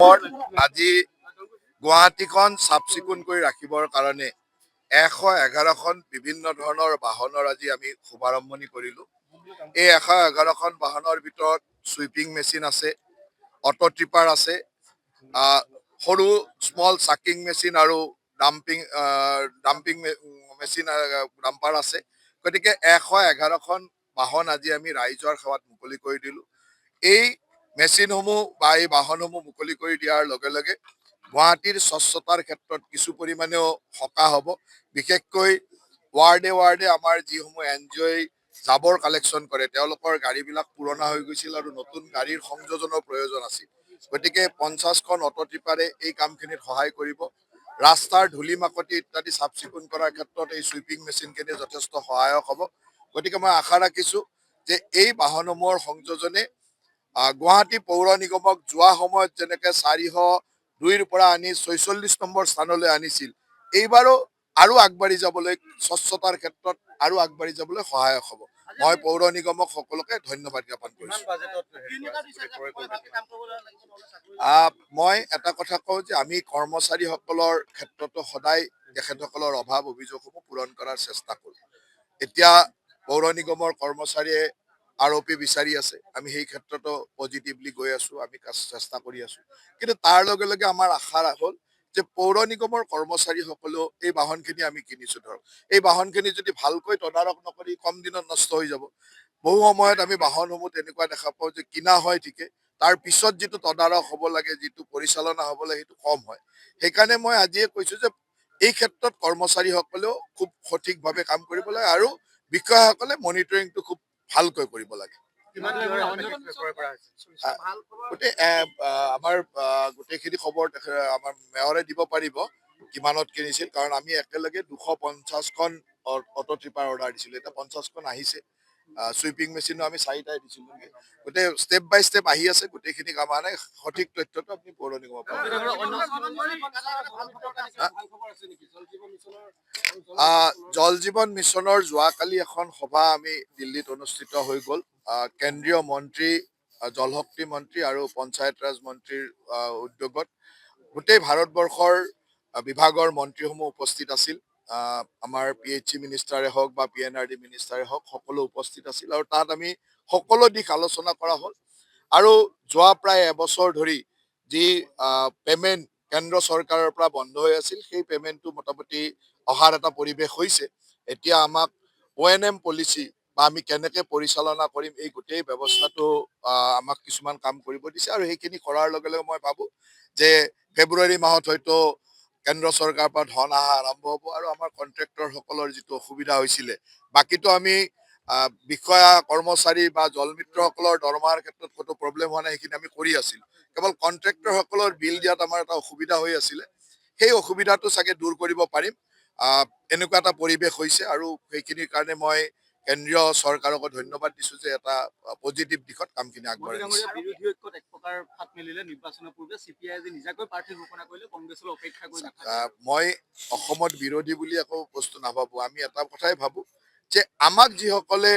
আজি গুৱাহাটীখন চাফ চিকুণ কৰি ৰাখিবৰ কাৰণে 111খন বিভিন্ন ধৰণৰ বাহনৰ আজি আমি শুভাৰম্ভণি কৰিলোঁ। এই 111খন বাহনৰ ভিতৰত চুইপিং মেচিন আছে, অটো ট্ৰিপাৰ আছে, সৰু স্মল চাকিং মেচিন আৰু ডাম্পিং মেচিন ডাম্পাৰ আছে। গতিকে 111খন বাহন আজি আমি ৰাইজৰ সেৱাত মুকলি কৰি দিলোঁ। এই মেচিনসমূহ বা এই বাহনসমূহ মুকলি কৰি দিয়াৰ লগে লগে গুৱাহাটীৰ স্বচ্ছতাৰ ক্ষেত্ৰত কিছু পৰিমাণেও সকাহ হ'ব। বিশেষকৈ ৱাৰ্ডে আমাৰ যিসমূহ NGO জাবৰ কালেকশ্যন কৰে, তেওঁলোকৰ গাড়ীবিলাক পুৰণা হৈ গৈছিল আৰু নতুন গাড়ীৰ সংযোজনৰ প্ৰয়োজন আছিল। গতিকে 50খন অটো ট্ৰিপাৰে এই কামখিনিত সহায় কৰিব। ৰাস্তাৰ ধূলি মাকতি ইত্যাদি চাফ চিকুণ কৰাৰ ক্ষেত্ৰত এই চুইপিং মেচিনখিনি যথেষ্ট সহায়ক হ'ব। গতিকে মই আশা ৰাখিছোঁ যে এই বাহনসমূহৰ সংযোজনে গুৱাহাটী পৌৰ নিগমক যোৱা সময়ত যেনেকে 402ৰ পৰা আনি 46 নম্বৰ স্থানলৈ আনিছিল, এইবাৰো আৰু আগবাঢ়ি যাবলৈ স্বচ্ছতাৰ ক্ষেত্ৰত আৰু আগবাঢ়ি যাবলৈ সহায়ক হ'ব। মই পৌৰ নিগমক সকলোকে ধন্যবাদ জ্ঞাপন কৰিছোঁ। মই এটা কথা কওঁ যে আমি কৰ্মচাৰীসকলৰ ক্ষেত্ৰতো সদায় তেখেতসকলৰ অভাৱ অভিযোগসমূহ পূৰণ কৰাৰ চেষ্টা কৰোঁ। এতিয়া পৌৰ নিগমৰ কৰ্মচাৰীয়ে ROP বিচাৰি আছে, আমি সেই ক্ষেত্ৰতো পজিটিভলি গৈ আছো, আমি চেষ্টা কৰি আছো। কিন্তু তাৰ লগে লগে আমাৰ আশা হ'ল যে পৌৰ নিগমৰ কৰ্মচাৰীসকলেও এই বাহনখিনি আমি কিনিছো, ধৰক এই বাহনখিনি যদি ভালকৈ তদাৰক নকৰি কম দিনত নষ্ট হৈ যাব। বহু সময়ত আমি বাহনসমূহ তেনেকুৱা দেখা পাওঁ যে কিনা হয় ঠিকে, তাৰ পিছত যিটো তদাৰক হ'ব লাগে, যিটো পৰিচালনা হ'ব লাগে, সেইটো কম হয়। সেইকাৰণে মই আজিয়ে কৈছো যে এই ক্ষেত্ৰত কৰ্মচাৰীসকলেও খুব সঠিকভাৱে কাম কৰিব লাগে আৰু বিষয়াসকলে মনিটৰিংটো খুব ভালকৈ কৰিব লাগে। গোটেই আমাৰ গোটেইখিনি খবৰ আমাৰ মেয়ৰে দিব পাৰিব কিমানত কিনিছিল, কাৰণ আমি একেলগে 250খন অটো ট্ৰিপাৰ অৰ্ডাৰ দিছিলোঁ। এতিয়া 50খন আহিছে। চুইপিং মেচিনো আমি 4টাই দিছিলোঁ। গোটেই ষ্টেপ বাই ষ্টেপ আহি আছে, গোটেইখিনি কাম নাই। সঠিক তথ্যটো আপুনি পৌৰ নিগমৰ পৰা। জল জীৱন মিছনৰ যোৱাকালি এখন সভা আমি দিল্লীত অনুষ্ঠিত হৈ গ'ল। কেন্দ্ৰীয় মন্ত্ৰী, জলশক্তি মন্ত্ৰী আৰু পঞ্চায়ত ৰাজ মন্ত্ৰীৰ উদ্যোগত গোটেই ভাৰতবৰ্ষৰ বিভাগৰ মন্ত্ৰীসমূহ উপস্থিত আছিল। আমাৰ PHC মিনিষ্টাৰে হওক বা PNRD মিনিষ্টাৰে হওক, সকলো উপস্থিত আছিল আৰু তাত আমি সকলো দিশ আলোচনা কৰা হ'ল। আৰু যোৱা প্ৰায় এবছৰ ধৰি যি পেমেণ্ট কেন্দ্ৰ চৰকাৰৰ পৰা বন্ধ হৈ আছিল, সেই পেমেণ্টটো মোটামুটি অহাৰ এটা পৰিৱেশ হৈছে। এতিয়া আমাক ONM পলিচি বা আমি কেনেকে পৰিচালনা কৰিম, এই গোটেই ব্যৱস্থাটো আমাক কিছুমান কাম কৰিব দিছে আৰু সেইখিনি কৰাৰ লগে লগে মই ভাবো যে ফেব্ৰুৱাৰী মাহত হয়তো কেন্দ্ৰ চৰকাৰৰ পৰা ধন অহা আৰম্ভ হ'ব আৰু আমাৰ কন্ট্ৰেক্টৰসকলৰ যিটো অসুবিধা হৈছিলে, বাকীটো আমি বিষয়া কৰ্মচাৰী বা জলমিত্ৰসকলৰ দৰমহাৰ ক্ষেত্ৰত ক'তো প্ৰব্লেম হোৱা নাই, সেইখিনি আমি কৰি আছিলোঁ। কেৱল কন্ট্ৰেক্টৰসকলৰ বিল দিয়াত আমাৰ এটা অসুবিধা হৈ আছিলে, সেই অসুবিধাটো চাগে দূৰ কৰিব পাৰিম। এনেকুৱা এটা পৰিৱেশ হৈছে আৰু সেইখিনিৰ কাৰণে মই কেন্দ্ৰীয় চৰকাৰকো ধন্যবাদ দিছো যে এটা পজিটিভ দিশত কামখিনি আগবঢ়াই নিছে। বিৰোধী ঐক্যত এক প্ৰকাৰ ফাট মেলিলে নিৰ্বাচনৰ পূৰ্বে CPI যে নিজাকৈ প্ৰাৰ্থী ঘোষণা কৰিলে, কংগ্ৰেছলৈ অপেক্ষা কৰি নাথাকে। মই অসমত বিৰোধী বুলি একো বস্তু নাভাবো। আমি এটা কথাই ভাবো যে আমাক যিসকলে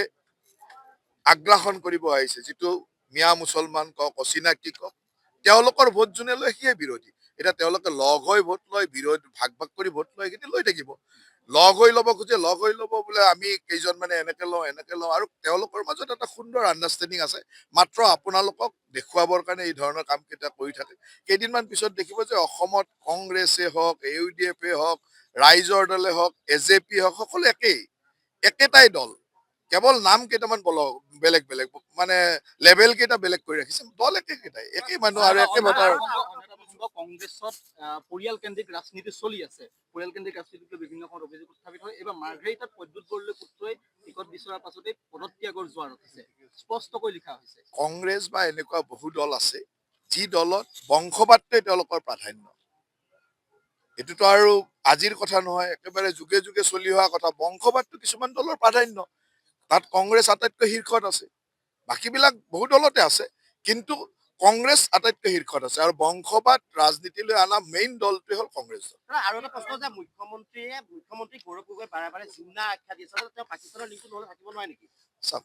আগ্ৰাসন কৰিব আহিছে, যিটো মিয়া মুছলমান কওক, অচিনাকি কওক, তেওঁলোকৰ ভোট যোনে লয় সিয়ে বিৰোধী। এতিয়া তেওঁলোকে লগ হৈ ভোট লয়, বিৰোধী ভাগ ভাগ কৰি ভোট লয়, সেইখিনি লৈ থাকিব। লগ হৈ ল'ব খোজে, লগ হৈ ল'ব বোলে আমি কেইজন মানে এনেকে লওঁ আৰু তেওঁলোকৰ মাজত এটা সুন্দৰ আণ্ডাৰষ্টেণ্ডিং আছে। মাত্ৰ আপোনালোকক দেখুৱাবৰ কাৰণে এই ধৰণৰ কাম কেইটা কৰি থাকে। কেইদিনমান পিছত দেখিব যে অসমত কংগ্ৰেছে হওক, UDF হওক, ৰাইজৰ দলে হওক, AJP হওক, সকলো একেটাই দল, কেৱল নাম কেইটামান বেলেগ বেলেগ, মানে লেভেল কেইটা বেলেগ কৰি ৰাখিছে। দল একেটাই, একেই মানুহ আৰু একে ভোটাৰ। কংগ্ৰেছত পৰিয়াল কেন্দ্ৰিক ৰাজনীতি চলি আছে। পৰিয়াল কেন্দ্ৰিক ৰাজনীতিটো বিভিন্ন সময়ত অভিযোগ উত্থাপিত হয়। এইবাৰ মাৰ্ঘেৰিটাত প্ৰদ্যুৎ বৰদলৈ পুত্ৰই টিকট বিচৰাৰ পাছতেই পদত্যাগৰ জোৱাৰ উঠিছে, স্পষ্টকৈ লিখা হৈছে। কংগ্ৰেছ বা এনেকুৱা বহু দল আছে যি দলত বংশবাদটোৱে তেওঁলোকৰ প্ৰাধান্য। এইটোতো আৰু আজিৰ কথা নহয়, একেবাৰে যুগে যুগে চলি অহা কথা। বংশবাদটো কিছুমান দলৰ প্ৰাধান্য, তাত কংগ্ৰেছ আটাইতকৈ শীৰ্ষত আছে। বাকীবিলাক বহু দলতে আছে, কিন্তু কংগ্ৰেছ আটাইতকৈ শীৰ্ষত আছে আৰু বংশবাদ ৰাজনীতিলৈ অনা মেইন দলটোৱে হ'ল কংগ্ৰেছ দল। আৰু এটা প্ৰশ্ন যে মুখ্যমন্ত্ৰী গৌৰৱ গগৈ বাৰে জিন্না আখ্যা দিছে, তেওঁ পাকিস্তানৰ লিংকটো নহলে থাকিব নোৱাৰে নেকি?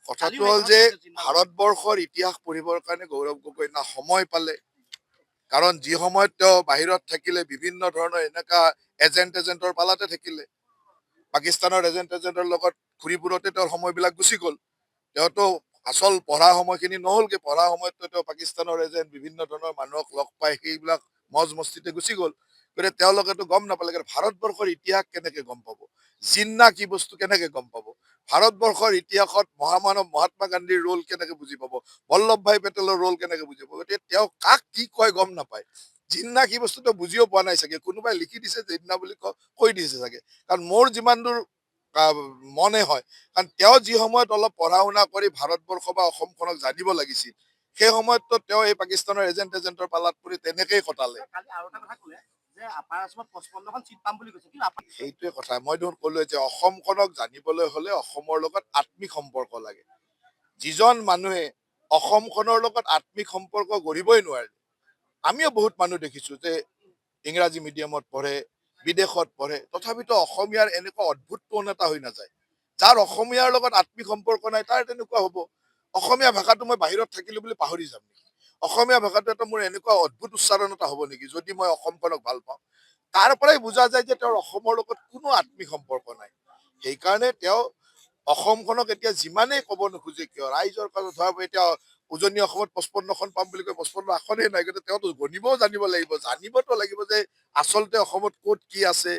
কথাটো হ'ল যে ভাৰতবৰ্ষৰ ইতিহাস পঢ়িবৰ কাৰণে গৌৰৱ গগৈ না সময় পালে, কাৰণ যি সময়ত তেওঁ বাহিৰত থাকিলে বিভিন্ন ধৰণৰ এনেকুৱা এজেণ্টৰ পালাতে থাকিলে পাকিস্তানৰ এজেণ্টৰ লগত ঘূৰি ফুৰোতে তেওঁৰ সময়বিলাক গুচি গ'ল তেওঁতো আচল পঢ়া সময়খিনি নহ'লগে পঢ়া সময়ততো তেওঁ পাকিস্তানৰ এজেণ্ট বিভিন্ন ধৰণৰ মানুহক লগ পাই সেইবিলাক মজ মস্তিতে গুচি গ'ল গতিকে তেওঁলোকেতো গম নাপালে ভাৰতবৰ্ষৰ ইতিহাস কেনেকে গম পাব জিন্না কি বস্তু কেনেকে গম পাব ভাৰতবৰ্ষৰ ইতিহাসত মহামানৱ মহাত্মা গান্ধীৰ ৰোল কেনেকে বুজি পাব বল্লভ ভাই পেটেলৰ ৰোল কেনেকে বুজি পাব গতিকে তেওঁ কাক কি কয় গম নাপায় জিন্না কি বস্তুটো বুজিও পোৱা নাই চাগে কোনোবাই লিখি দিছে জিন্না বুলি কৈ দিছে চাগে কাৰণ মোৰ যিমান দূৰ মনে হয় কাৰণ তেওঁ যি সময়ত অলপ পঢ়া শুনা কৰি ভাৰতবৰ্ষ বা অসমখনক জানিব লাগিছিল সেই সময়ততো তেওঁ এই পাকিস্তানৰ এজেণ্টৰ পালাত পৰি তেনেকেই কটালে সেইটোৱে কথা মই দেখোন ক'লো যে অসমখনক জানিবলৈ হলে অসমৰ লগত আত্মিক সম্পৰ্ক লাগে যিজন মানুহে অসমখনৰ লগত আত্মিক সম্পৰ্ক গঢ়িবই নোৱাৰে আমিও বহুত মানুহ দেখিছো যে ইংৰাজী মিডিয়ামত পঢ়ে বিদেশত পঢ়ে তথাপিতো অসমীয়াৰ এনেকুৱা অদ্ভুত টোন এটা হৈ নাযায় যাৰ অসমীয়াৰ লগত আত্মিক সম্পৰ্ক নাই তাৰ তেনেকুৱা হ'ব অসমীয়া ভাষাটো মই বাহিৰত থাকিলো বুলি পাহৰি যাম নেকি অসমীয়া ভাষাটো এটা মোৰ এনেকুৱা অদ্ভুত উচ্চাৰণ এটা হ'ব নেকি যদি মই অসমখনক ভাল পাওঁ তাৰ পৰাই বুজা যায় যে তেওঁৰ অসমৰ লগত কোনো আত্মিক সম্পৰ্ক নাই সেইকাৰণে তেওঁ অসমখনক এতিয়া যিমানেই ক'ব নোখোজে কিয় ৰাইজৰ কাষত ধৰা এতিয়া উজনি অসমত 55খন পাম বুলি কয় 55 আসনেই নাই কিন্তু তেওঁতো গণিবও জানিব লাগিব জানিবতো লাগিব যে আচলতে অসমত ক'ত কি আছে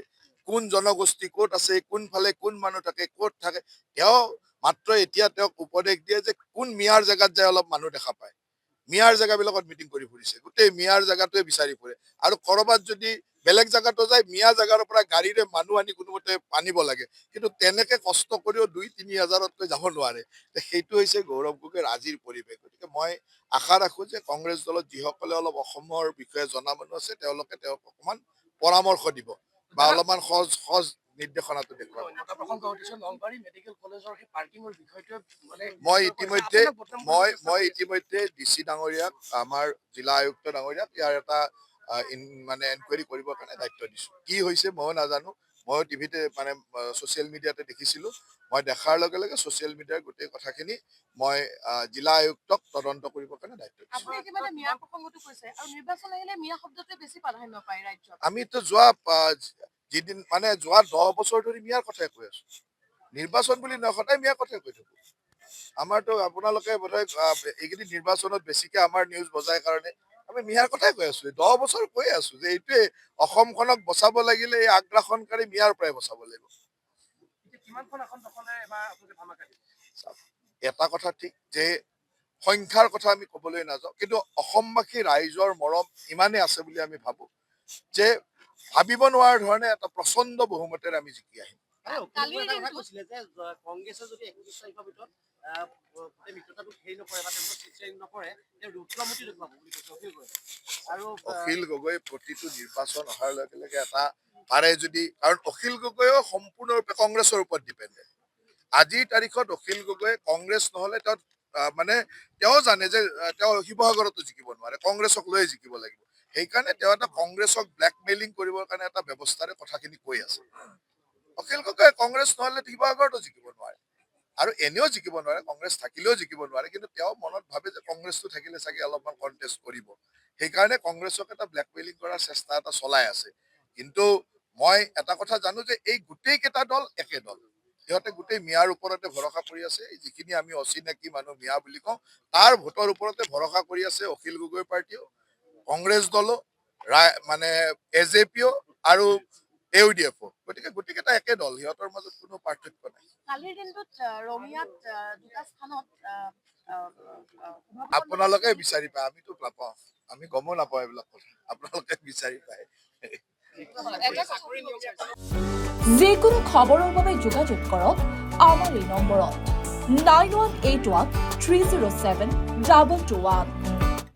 কোন জনগোষ্ঠী ক'ত আছে কোনফালে কোন মানুহ থাকে ক'ত থাকে তেওঁ মাত্ৰ এতিয়া তেওঁক উপদেশ দিয়ে যে কোন মিয়াৰ জেগাত যায় অলপ মানুহ দেখা পায় মিয়াৰ জেগাবিলাকত মিটিং কৰি ফুৰিছে গোটেই মিয়াৰ জেগাটোৱে বিচাৰি ফুৰে আৰু কৰবাত যদি বেলেগ জেগাতো যায় মিয়া জেগাৰ পৰা গাড়ীৰে মানুহ আনি কোনোমতে আনিব লাগে কিন্তু তেনেকে কষ্ট কৰিও 2-3 হাজাৰতকৈ যাব নোৱাৰে সেইটো হৈছে গৌৰৱ গগৈৰ আজিৰ পৰিৱেশ গতিকে মই আশা ৰাখো যে কংগ্ৰেছ দলত যিসকলে অলপ অসমৰ বিষয়ে জনা মানুহ আছে তেওঁলোকে তেওঁক অকমান পৰামৰ্শ দিব বা অলপমান সহজ নিৰ্দেশনাটো দেখুৱাব মই ইতিমধ্যে ডিচি ডাঙৰীয়াক আমাৰ জিলা আয়ুক্ত ডাঙৰীয়াক ইয়াৰ এটা মানে এনকুৱাৰী কৰিবৰ কাৰণে দায়িত্ব দিছো কি হৈছে ময়ো নাজানো ময়ো টিভিতে মানে ছচিয়েল মিডিয়াতে দেখিছিলো মই দেখাৰ লগে লগে ছচিয়েল মিডিয়াৰ গোটেই কথাখিনি মই জিলা আয়ুক্তক তদন্ত কৰিবৰ কাৰণে দায়িত্ব দিছো আমিতো যোৱা যিদিন মানে যোৱা 10 বছৰ ধৰি মিয়াৰ কথাই কৈ আছো নিৰ্বাচন বুলি নহয় সদায় মিয়াৰ কথাই কৈ থাকো আমাৰতো আপোনালোকে বোধহয় এইকেইদিন নিৰ্বাচনত বেছিকে আমাৰ নিউজ বজাই কাৰণে আমি মিয়াৰ কথাই কৈ আছো 10 বছৰ কৈ আছো যে এইটোৱে অসমখনক বচাব লাগিলে এই আগ্ৰাসনকাৰী মিয়াৰ পৰাই বচাব লাগিব এটা কথা ঠিক যে সংখ্যাৰ কথা আমি ক'বলৈ নাযাওঁ কিন্তু অসমবাসী ৰাইজৰ মৰম ইমানেই আছে বুলি আমি ভাবো যে ভাবিব নোৱাৰা ধৰণে এটা প্ৰচণ্ড বহুমতেৰে আমি জিকি আহিম অখিল গগৈ প্ৰতিটো নিৰ্বাচন অহাৰ লগে লগে এটা পাৰে যদি কাৰণ অখিল গগৈও সম্পূৰ্ণৰূপে কংগ্ৰেছৰ ওপৰত ডিপেণ্ডেণ্ট আজিৰ তাৰিখত অখিল গগৈ কংগ্ৰেছ নহলে তেওঁ মানে তেওঁ জানে যে তেওঁ শিৱসাগৰতো জিকিব নোৱাৰে কংগ্ৰেছক লৈয়ে জিকিব লাগিব সেইকাৰণে তেওঁ এটা কংগ্ৰেছক ব্লেকমেইলিং কৰিবৰ কাৰণে এটা ব্যৱস্থাৰে কথাখিনি কৈ আছে অখিল গগৈ কংগ্ৰেছ নহলে শিৱসাগৰতো জিকিব নোৱাৰে আৰু এনেও জিকিব নোৱাৰে কংগ্ৰেছ থাকিলেও জিকিব নোৱাৰে কিন্তু তেওঁ মনত ভাবে যে কংগ্ৰেছটো থাকিলে চাগে অলপমান কণ্টেষ্ট কৰিব সেইকাৰণে কংগ্ৰেছক এটা ব্লেকমেইলিং কৰাৰ চেষ্টা এটা চলাই আছে কিন্তু মই এটা কথা জানো যে এই গোটেই কেইটা দল একে দল সিহঁতে গোটেই মিয়াৰ ওপৰতে ভৰসা কৰি আছে যিখিনি আমি অচিনাকি মানুহ মিয়া বুলি কওঁ তাৰ ভোটৰ ওপৰতে ভৰসা কৰি আছে অখিল গগৈ পাৰ্টীও কংগ্ৰেছ দলো মানে এজেপিও আৰু ইউডিএফও গতিকে গোটেইকেইটা একে দল সিহঁতৰ মাজত কোনো পাৰ্থক্য নাই আপোনালোকে বিচাৰি পায় আমিতো নাপাওঁ আমি গমো নাপাওঁ এইবিলাক কথা আপোনালোকে বিচাৰি পায় যিকোনো খবৰৰ বাবে যোগাযোগ কৰক আমাৰ এই নম্বৰত 9181 307 2221